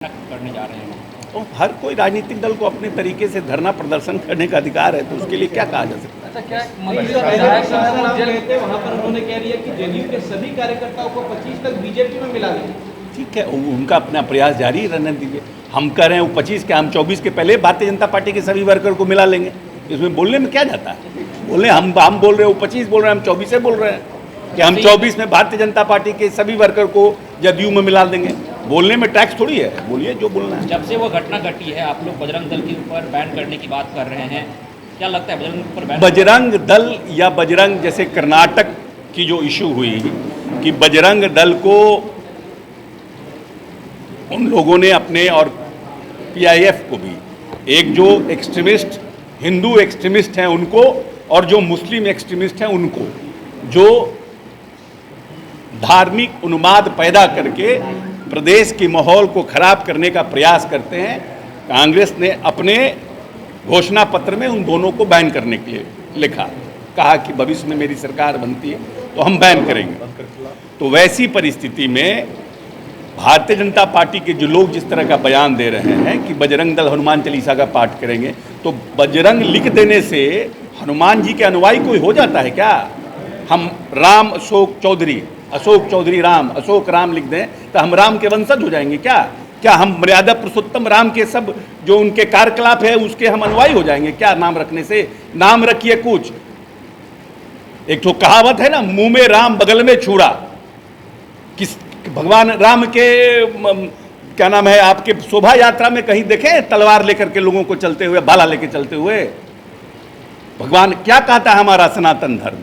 करने जा रहे हैं। तो हर कोई राजनीतिक दल को अपने तरीके से धरना प्रदर्शन करने का अधिकार है, तो उसके लिए क्या कहा जा सकता है। अच्छा, क्या वहाँ पर उन्होंने कह दिया कि जेडीयू के सभी कार्यकर्ताओं को 25 तक बीजेपी में मिला देंगे। ठीक है, उनका अपना प्रयास जारी रहने दीजिए। हम कह रहे हैं वो 25 के, हम 24 के पहले भारतीय जनता पार्टी के सभी वर्कर को मिला लेंगे। इसमें बोलने में क्या जाता है। बोले हम बोल रहे हैं, वो 25 बोल रहे हैं, हम 24 से बोल रहे हैं कि हम 24 में भारतीय जनता पार्टी के सभी वर्कर को जदयू में मिला देंगे। बोलने में टैक्स थोड़ी है, बोलिए जो बोलना है। जब से वो घटना घटी है, आप लोग बजरंग दल के ऊपर बैन करने की बात कर रहे हैं, क्या लगता है बजरंग ऊपर बैन? बजरंग दल या बजरंग, जैसे कर्नाटक की जो इशू हुई कि बजरंग दल को उन लोगों ने अपने, और पीआईएफ को भी, एक जो एक्सट्रीमिस्ट हिंदू एक्सट्रीमिस्ट हैं उनको और जो मुस्लिम एक्सट्रीमिस्ट हैं उनको, जो धार्मिक उन्माद पैदा करके प्रदेश के माहौल को खराब करने का प्रयास करते हैं, कांग्रेस ने अपने घोषणा पत्र में उन दोनों को बैन करने के लिए लिखा। कहा कि भविष्य में मेरी सरकार बनती है तो हम बैन करेंगे। तो वैसी परिस्थिति में भारतीय जनता पार्टी के जो लोग जिस तरह का बयान दे रहे हैं कि बजरंग दल हनुमान चालीसा का पाठ करेंगे, तो बजरंग लिख देने से हनुमान जी के अनुयायी कोई हो जाता है क्या? हम राम अशोक चौधरी राम, अशोक राम लिख दें तो हम राम के वंशज हो जाएंगे क्या? क्या हम मर्यादा पुरुषोत्तम राम के सब जो उनके कार्यकलाप है उसके हम अनुयायी हो जाएंगे क्या? नाम रखने से नाम रखिए कुछ। एक तो कहावत है ना, मुंह में राम बगल में छुरा। किस भगवान राम के क्या नाम है, आपके शोभा यात्रा में कहीं देखे तलवार लेकर के लोगों को चलते हुए, भाला लेकर चलते हुए? भगवान क्या कहता है? हमारा सनातन धर्म,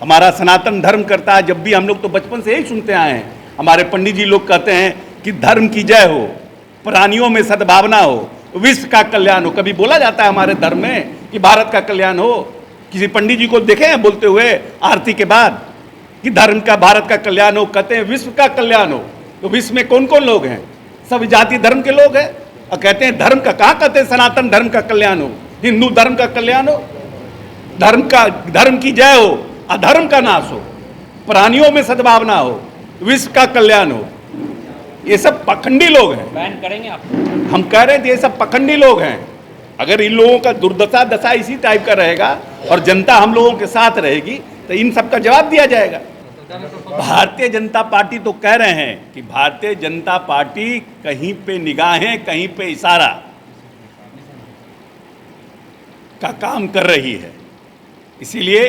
हमारा सनातन धर्म करता है। जब भी हम लोग तो बचपन से यही सुनते आए हैं, हमारे पंडित जी लोग कहते हैं कि धर्म की जय हो, प्राणियों में सद्भावना हो, विश्व का कल्याण हो। कभी बोला जाता है हमारे धर्म में कि भारत का कल्याण हो? किसी पंडित जी को देखे हैं बोलते हुए आरती के बाद कि धर्म का, भारत का कल्याण हो? कहते हैं विश्व का कल्याण हो। तो विश्व में कौन कौन लोग हैं? सब जाति धर्म के लोग हैं। और कहते हैं धर्म का, कहाँ कहते हैं सनातन धर्म का कल्याण हो, हिंदू धर्म का कल्याण हो, धर्म की जय हो, अधर्म का नाश हो, प्राणियों में सद्भावना हो, विश्व का कल्याण हो। ये सब पखंडी लोग हैं। बैन करेंगे आप? हम कह रहे थे ये सब पखंडी लोग हैं। अगर इन लोगों का दशा इसी टाइप का रहेगा और जनता हम लोगों के साथ रहेगी तो इन सब का जवाब दिया जाएगा। भारतीय जनता पार्टी तो कह रहे हैं कि भारतीय जनता पार्टी कहीं पे निगाहें, कहीं पे इशारा का काम कर रही है। इसीलिए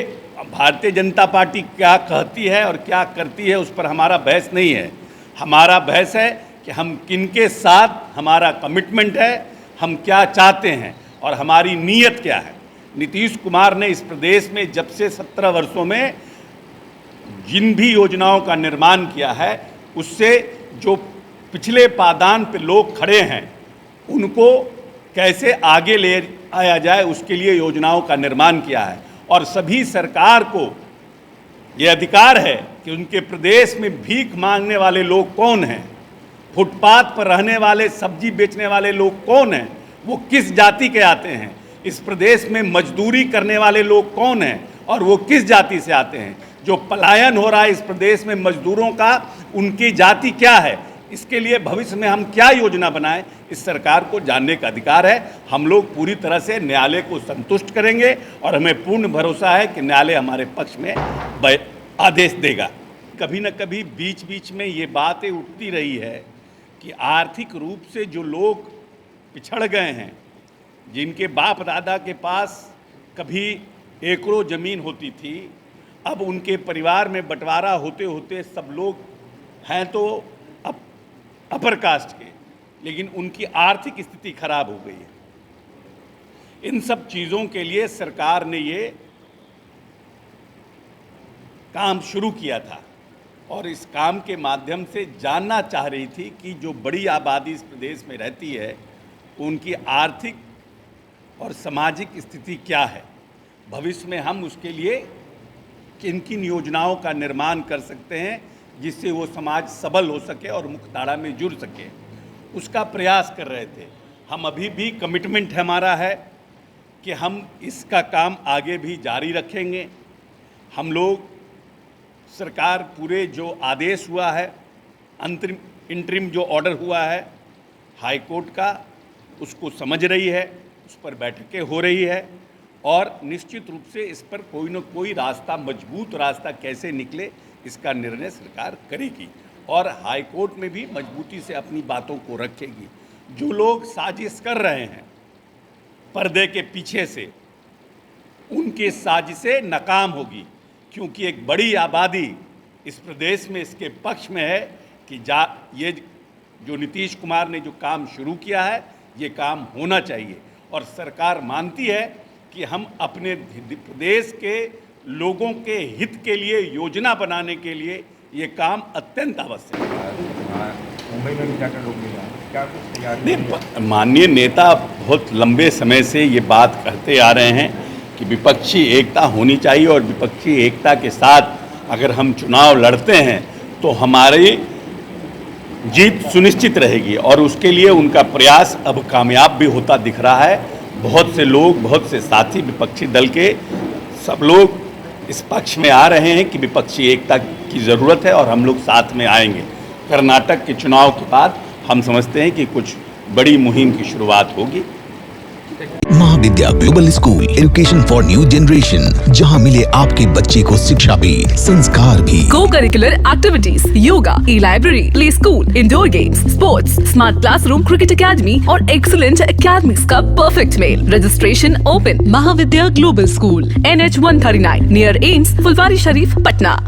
भारतीय जनता पार्टी क्या कहती है और क्या करती है उस पर हमारा बहस नहीं है। हमारा बहस है कि हम किनके साथ, हमारा कमिटमेंट है, हम क्या चाहते हैं और हमारी नीयत क्या है। नीतीश कुमार ने इस प्रदेश में जब से 17 वर्षों में जिन भी योजनाओं का निर्माण किया है, उससे जो पिछले पायदान पे लोग खड़े हैं उनको कैसे आगे ले आया जाए, उसके लिए योजनाओं का निर्माण किया है। और सभी सरकार को ये अधिकार है कि उनके प्रदेश में भीख मांगने वाले लोग कौन हैं, फुटपाथ पर रहने वाले, सब्जी बेचने वाले लोग कौन हैं, वो किस जाति के आते हैं, इस प्रदेश में मजदूरी करने वाले लोग कौन हैं और वो किस जाति से आते हैं, जो पलायन हो रहा है इस प्रदेश में मजदूरों का, उनकी जाति क्या है, इसके लिए भविष्य में हम क्या योजना बनाएं, इस सरकार को जानने का अधिकार है। हम लोग पूरी तरह से न्यायालय को संतुष्ट करेंगे और हमें पूर्ण भरोसा है कि न्यायालय हमारे पक्ष में आदेश देगा। कभी न कभी बीच बीच में ये बातें उठती रही है कि आर्थिक रूप से जो लोग पिछड़ गए हैं, जिनके बाप दादा के पास कभी एकड़ों ज़मीन होती थी, अब उनके परिवार में बंटवारा होते होते सब लोग हैं तो अपर कास्ट के, लेकिन उनकी आर्थिक स्थिति खराब हो गई है। इन सब चीज़ों के लिए सरकार ने ये काम शुरू किया था और इस काम के माध्यम से जानना चाह रही थी कि जो बड़ी आबादी इस प्रदेश में रहती है उनकी आर्थिक और सामाजिक स्थिति क्या है, भविष्य में हम उसके लिए किन किन योजनाओं का निर्माण कर सकते हैं जिससे वो समाज सबल हो सके और मुख्यधारा में जुड़ सके, उसका प्रयास कर रहे थे। हम अभी भी कमिटमेंट हमारा है कि हम इसका काम आगे भी जारी रखेंगे। हम लोग सरकार पूरे जो आदेश हुआ है, अंतरिम इंटरिम जो ऑर्डर हुआ है, हाई कोर्ट का उसको समझ रही है, उस पर बैठकें हो रही है और निश्चित रूप से इस पर कोई न कोई रास्ता, मजबूत रास्ता कैसे निकले, इसका निर्णय सरकार करेगी और हाई कोर्ट में भी मजबूती से अपनी बातों को रखेगी। जो लोग साजिश कर रहे हैं पर्दे के पीछे से, उनकी साजिशें नाकाम होगी, क्योंकि एक बड़ी आबादी इस प्रदेश में इसके पक्ष में है कि ये जो नीतीश कुमार ने जो काम शुरू किया है ये काम होना चाहिए और सरकार मानती है कि हम अपने प्रदेश के लोगों के हित के लिए योजना बनाने के लिए ये काम अत्यंत आवश्यक है। मुंबई में भी जाकर लोग मिला, क्या कुछ तैयारी नहीं, माननीय नेता बहुत लंबे समय से ये बात कहते आ रहे हैं कि विपक्षी एकता होनी चाहिए और विपक्षी एकता के साथ अगर हम चुनाव लड़ते हैं तो हमारी जीत सुनिश्चित रहेगी और उसके लिए उनका प्रयास अब कामयाब भी होता दिख रहा है। बहुत से लोग, बहुत से साथी विपक्षी दल के सब लोग इस पक्ष में आ रहे हैं कि विपक्षी एकता की ज़रूरत है और हम लोग साथ में आएंगे। कर्नाटक के चुनाव के बाद हम समझते हैं कि कुछ बड़ी मुहिम की शुरुआत होगी। Mahavidya global school, education for new generation, जहां मिले आपके बच्चे को शिक्षा भी, संस्कार भी। Co curricular activities, yoga, e library, play school, indoor games, sports, smart classroom, cricket academy और एक्सीलेंट एकेडमिक्स का परफेक्ट मेल। Registration open. Mahavidya global school, NH 139 near AIIMS, Phulwari Sharif, Patna.